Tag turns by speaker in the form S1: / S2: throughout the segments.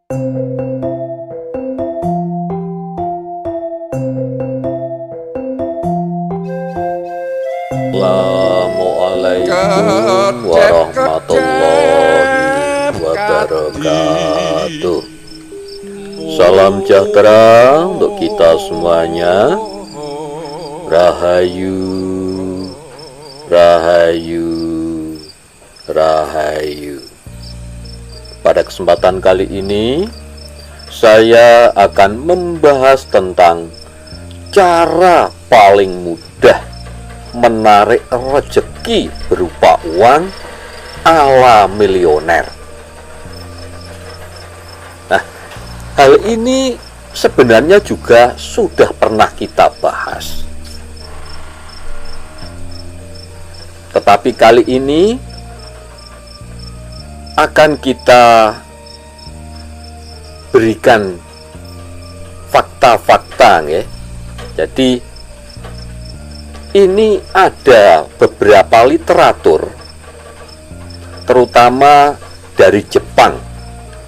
S1: Assalamualaikum warahmatullahi wabarakatuh. Salam sejahtera untuk kita semuanya. Rahayu, rahayu, rahayu. Pada kesempatan kali ini saya akan membahas tentang cara paling mudah menarik rezeki berupa uang ala milioner. Nah, hal ini sebenarnya juga sudah pernah kita bahas. Tetapi kali ini akan kita berikan fakta-fakta ya. Jadi ini ada beberapa literatur, terutama dari Jepang.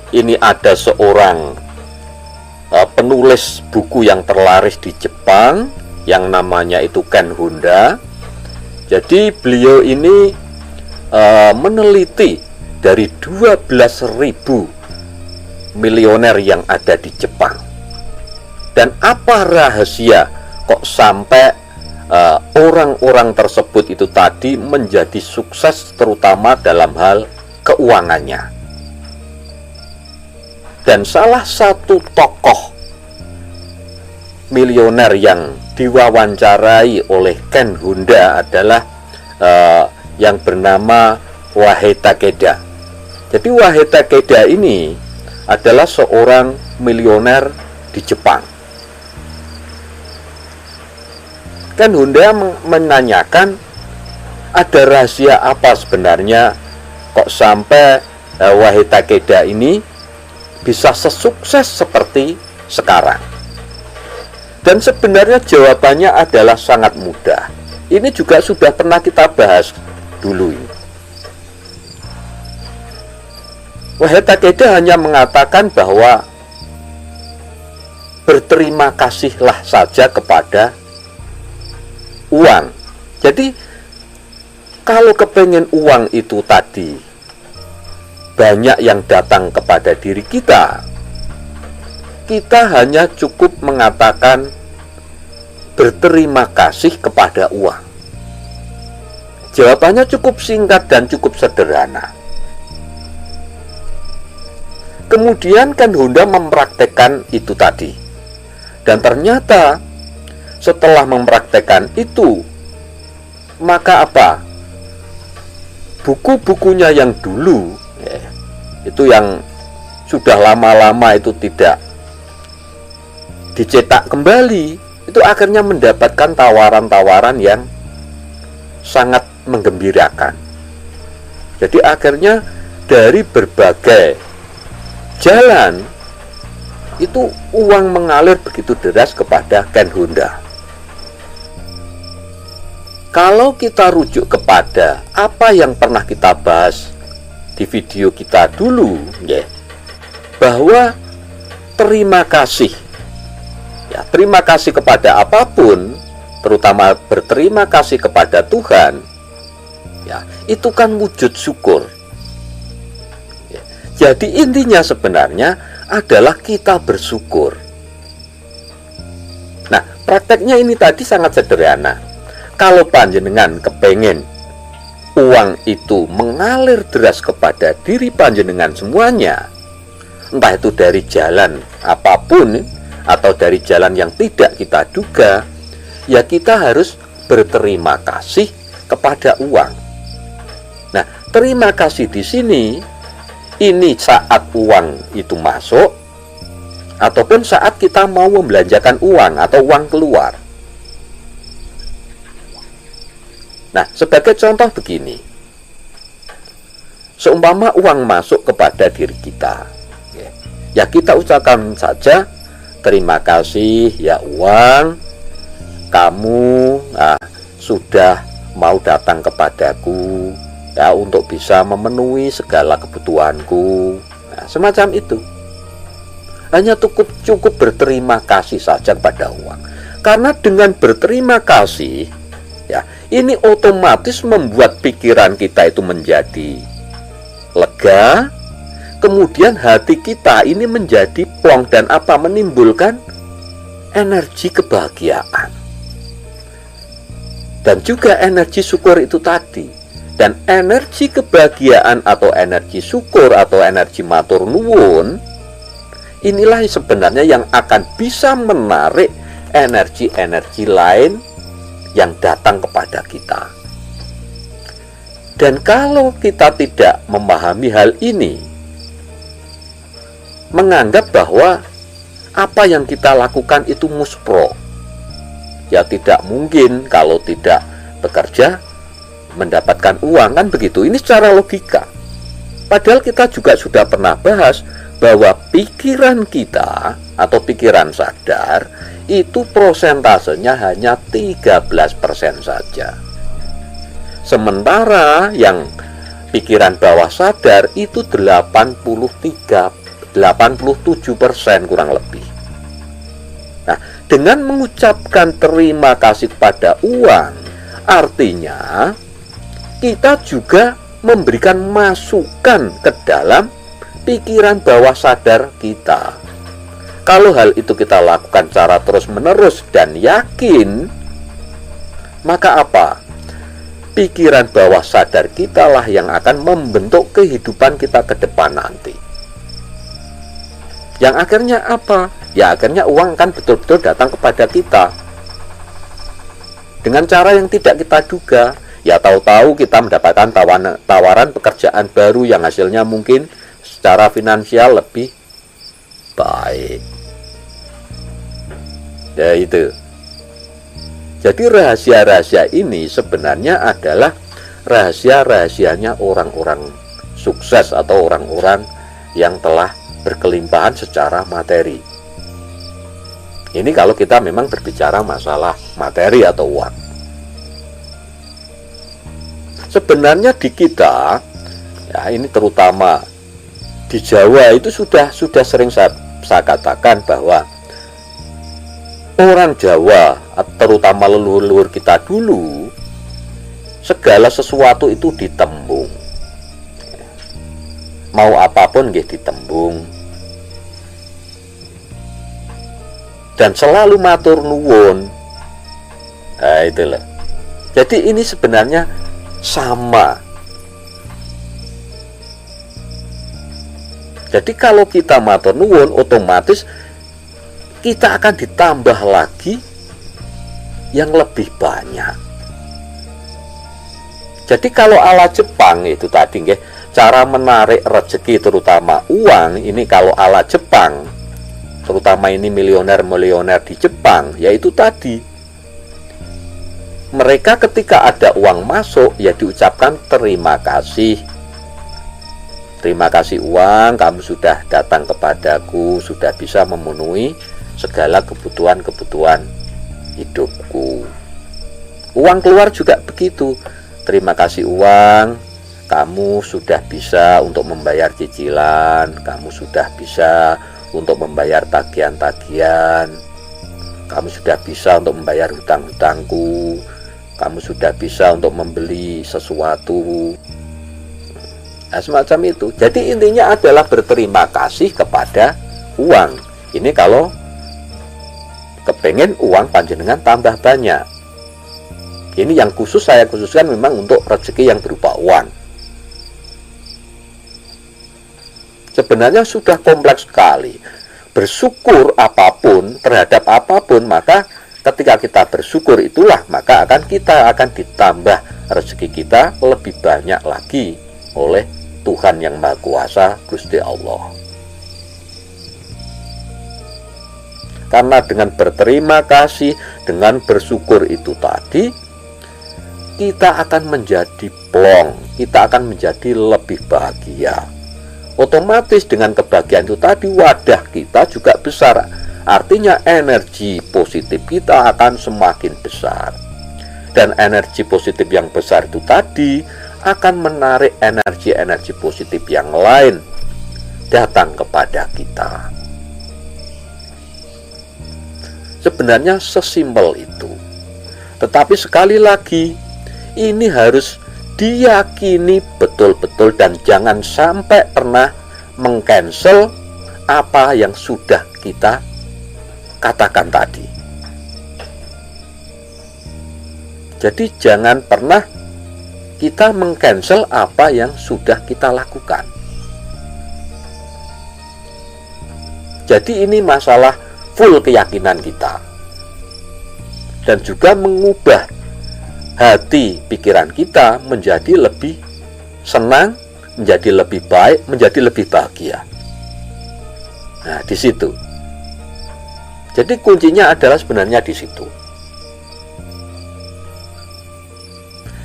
S1: Ini ada seorang penulis buku yang terlaris di Jepang, yang namanya itu Ken Honda. Jadi beliau ini meneliti dari 12.000 milioner yang ada di Jepang. Dan apa rahasia kok sampai orang-orang tersebut itu tadi menjadi sukses, terutama dalam hal keuangannya. Dan salah satu tokoh milioner yang diwawancarai oleh Ken Honda adalah yang bernama Wahei Takeda. Jadi Wahei Takeda ini adalah seorang milioner di Jepang. Ken Honda menanyakan, ada rahasia apa sebenarnya kok sampai Wahei Takeda ini bisa sesukses seperti sekarang. Dan sebenarnya jawabannya adalah sangat mudah. Ini juga sudah pernah kita bahas dulu ini. Wahei Takeda hanya mengatakan bahwa berterima kasihlah saja kepada uang. Jadi kalau kepengen uang itu tadi banyak yang datang kepada diri kita, kita hanya cukup mengatakan berterima kasih kepada uang. Jawabannya cukup singkat dan cukup sederhana. Kemudian Ken Honda mempraktekkan itu tadi. Dan ternyata setelah mempraktekkan itu, maka apa? Buku-bukunya yang dulu ya, itu yang sudah lama-lama itu tidak dicetak kembali, itu akhirnya mendapatkan tawaran-tawaran yang sangat menggembirakan. Jadi akhirnya dari berbagai jalan itu uang mengalir begitu deras kepada Ken Honda. Kalau kita rujuk kepada apa yang pernah kita bahas di video kita dulu ya, bahwa terima kasih ya, terima kasih kepada apapun, terutama berterima kasih kepada Tuhan ya, itu kan wujud syukur ya. Jadi intinya sebenarnya adalah kita bersyukur. Nah, prakteknya ini tadi sangat sederhana. Kalau panjenengan kepengen uang itu mengalir deras kepada diri panjenengan semuanya, entah itu dari jalan apapun atau dari jalan yang tidak kita duga, ya kita harus berterima kasih kepada uang. Nah, terima kasih di sini ini saat uang itu masuk ataupun saat kita mau membelanjakan uang atau uang keluar. Nah, sebagai contoh begini, seumpama uang masuk kepada diri kita ya kita ucapkan saja terima kasih ya uang, kamu sudah mau datang kepadaku ya untuk bisa memenuhi segala kebutuhanku. Nah, semacam itu. Hanya cukup berterima kasih saja pada uang. Karena dengan berterima kasih, ya, ini otomatis membuat pikiran kita itu menjadi lega. Kemudian hati kita ini menjadi plong dan menimbulkan energi kebahagiaan. Dan juga energi syukur itu tadi. Dan energi kebahagiaan atau energi syukur atau energi matur nuwun, inilah sebenarnya yang akan bisa menarik energi-energi lain yang datang kepada kita. Dan kalau kita tidak memahami hal ini, menganggap bahwa apa yang kita lakukan itu muspro, ya tidak mungkin kalau tidak bekerja mendapatkan uang, kan begitu. Ini secara logika. Padahal kita juga sudah pernah bahas bahwa pikiran kita atau pikiran sadar itu prosentasenya hanya 13% saja. Sementara yang pikiran bawah sadar itu 87% kurang lebih. Nah, dengan mengucapkan terima kasih kepada uang, artinya kita juga memberikan masukan ke dalam pikiran bawah sadar kita. Kalau hal itu kita lakukan secara terus-menerus dan yakin, maka apa? Pikiran bawah sadar kita lah yang akan membentuk kehidupan kita ke depan nanti. Yang akhirnya apa? Ya akhirnya uang kan betul-betul datang kepada kita dengan cara yang tidak kita duga. Ya tahu-tahu kita mendapatkan tawaran pekerjaan baru yang hasilnya mungkin secara finansial lebih baik. Ya itu. Jadi rahasia-rahasia ini sebenarnya adalah rahasia-rahasianya orang-orang sukses atau orang-orang yang telah berkelimpahan secara materi. Ini kalau kita memang berbicara masalah materi atau uang. Sebenarnya di kita, ya ini terutama di Jawa itu sudah sering saya katakan bahwa orang Jawa, terutama leluhur-leluhur kita dulu, segala sesuatu itu ditembung. Mau apapun nggih ditembung. Dan selalu matur nuwun. Nah, itulah. Jadi ini sebenarnya sama. Jadi kalau kita matur nuwun, otomatis kita akan ditambah lagi yang lebih banyak. Jadi kalau ala Jepang itu tadi nggih, cara menarik rezeki terutama uang ini kalau ala Jepang, terutama ini milioner-milioner di Jepang, yaitu tadi mereka ketika ada uang masuk ya diucapkan terima kasih. Terima kasih uang, kamu sudah datang kepadaku, sudah bisa memenuhi segala kebutuhan-kebutuhan hidupku. Uang keluar juga begitu. Terima kasih uang, kamu sudah bisa untuk membayar cicilan, kamu sudah bisa untuk membayar tagihan-tagihan, kamu sudah bisa untuk membayar hutang-hutangku, kamu sudah bisa untuk membeli sesuatu. Nah, semacam itu. Jadi intinya adalah berterima kasih kepada uang. Ini kalau kepengen uang panjenengan tambah banyak. Ini yang khusus saya khususkan memang untuk rezeki yang berupa uang. Sebenarnya sudah kompleks sekali. Bersyukur apapun terhadap apapun, maka ketika kita bersyukur itulah maka kita akan ditambah rezeki kita lebih banyak lagi oleh Tuhan yang Maha Kuasa, Gusti Allah. Karena dengan berterima kasih, dengan bersyukur itu tadi, kita akan menjadi plong, kita akan menjadi lebih bahagia. Otomatis dengan kebahagiaan itu tadi, wadah kita juga besar. Artinya energi positif kita akan semakin besar. Dan energi positif yang besar itu tadi akan menarik energi-energi positif yang lain datang kepada kita. Sebenarnya sesimpel itu. Tetapi sekali lagi, ini harus diyakini betul-betul dan jangan sampai pernah mengcancel apa yang sudah kita katakan tadi. Jadi jangan pernah kita mengcancel apa yang sudah kita lakukan. Jadi ini masalah full keyakinan kita. Dan juga mengubah hati pikiran kita menjadi lebih senang, menjadi lebih baik, menjadi lebih bahagia. Nah, di situ. Jadi kuncinya adalah sebenarnya di situ.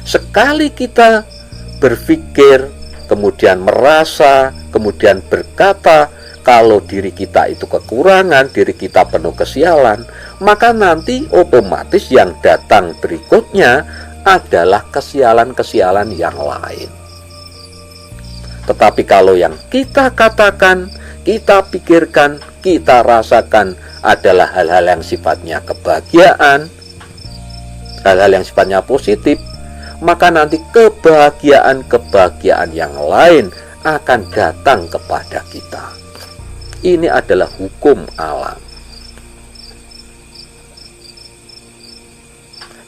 S1: Sekali kita berpikir, kemudian merasa, kemudian berkata kalau diri kita itu kekurangan, diri kita penuh kesialan, maka nanti otomatis yang datang berikutnya adalah kesialan-kesialan yang lain. Tetapi kalau yang kita katakan, kita pikirkan, kita rasakan adalah hal-hal yang sifatnya kebahagiaan, hal-hal yang sifatnya positif, maka nanti kebahagiaan-kebahagiaan yang lain akan datang kepada kita. Ini adalah hukum alam.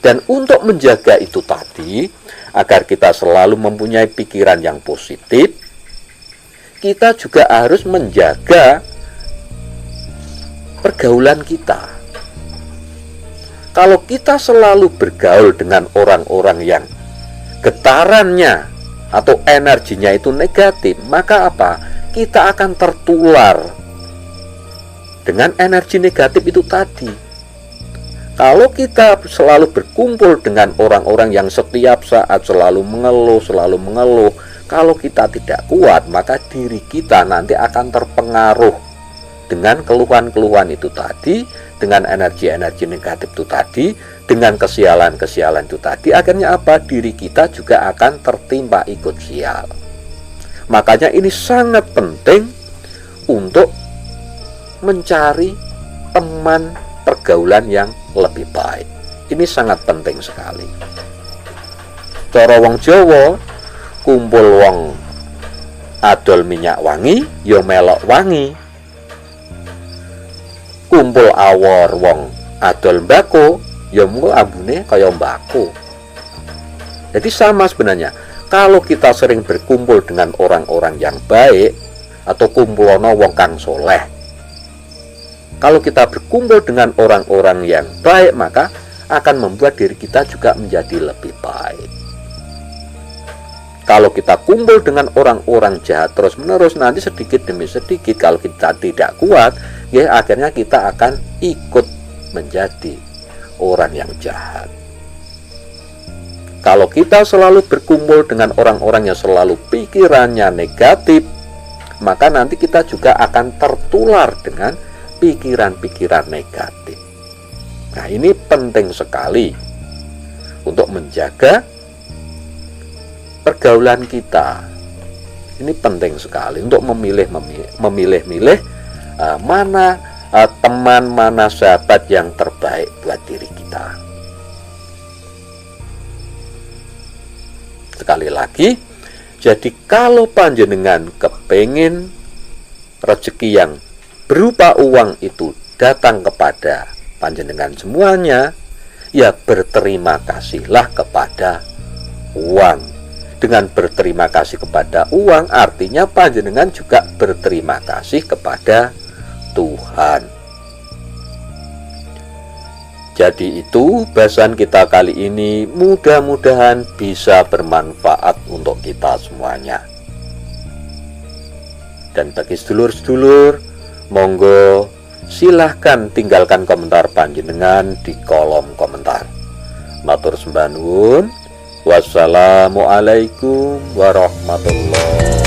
S1: Dan untuk menjaga itu tadi, agar kita selalu mempunyai pikiran yang positif, kita juga harus menjaga pergaulan kita. Kalau kita selalu bergaul dengan orang-orang yang getarannya atau energinya itu negatif, maka apa? Kita akan tertular dengan energi negatif itu tadi. Kalau kita selalu berkumpul dengan orang-orang yang setiap saat selalu mengeluh, kalau kita tidak kuat, maka diri kita nanti akan terpengaruh dengan keluhan-keluhan itu tadi, dengan energi-energi negatif itu tadi, dengan kesialan-kesialan itu tadi. Akhirnya apa? Diri kita juga akan tertimpa ikut sial. Makanya ini sangat penting untuk mencari teman pergaulan yang lebih baik. Ini sangat penting sekali. Cara wong Jawa, kumpul wong adol minyak wangi, ya melok wangi. Kumpul awor wong adol mbako, ya mengko ambune kaya mbako. Jadi sama sebenarnya. Kalau kita sering berkumpul dengan orang-orang yang baik atau kumpulono wong kang soleh, kalau kita berkumpul dengan orang-orang yang baik, maka akan membuat diri kita juga menjadi lebih baik. Kalau kita kumpul dengan orang-orang jahat terus-menerus, nanti sedikit demi sedikit, kalau kita tidak kuat, ya akhirnya kita akan ikut menjadi orang yang jahat. Kalau kita selalu berkumpul dengan orang-orang yang selalu pikirannya negatif, maka nanti kita juga akan tertular dengan pikiran-pikiran negatif. Nah, ini penting sekali untuk menjaga pergaulan kita. Ini penting sekali untuk memilih-milih mana teman, mana sahabat yang terbaik buat diri kita. Sekali lagi, jadi kalau panjenengan kepengin rezeki yang berupa uang itu datang kepada panjenengan semuanya, ya berterima kasihlah kepada uang. Dengan berterima kasih kepada uang, artinya panjenengan juga berterima kasih kepada Tuhan. Jadi itu bahasan kita kali ini, mudah-mudahan bisa bermanfaat untuk kita semuanya. Dan bagi sedulur-sedulur, monggo silahkan tinggalkan komentar panjenengan di kolom komentar. Matur sembah nuwun. Wassalamualaikum warahmatullahi wabarakatuh.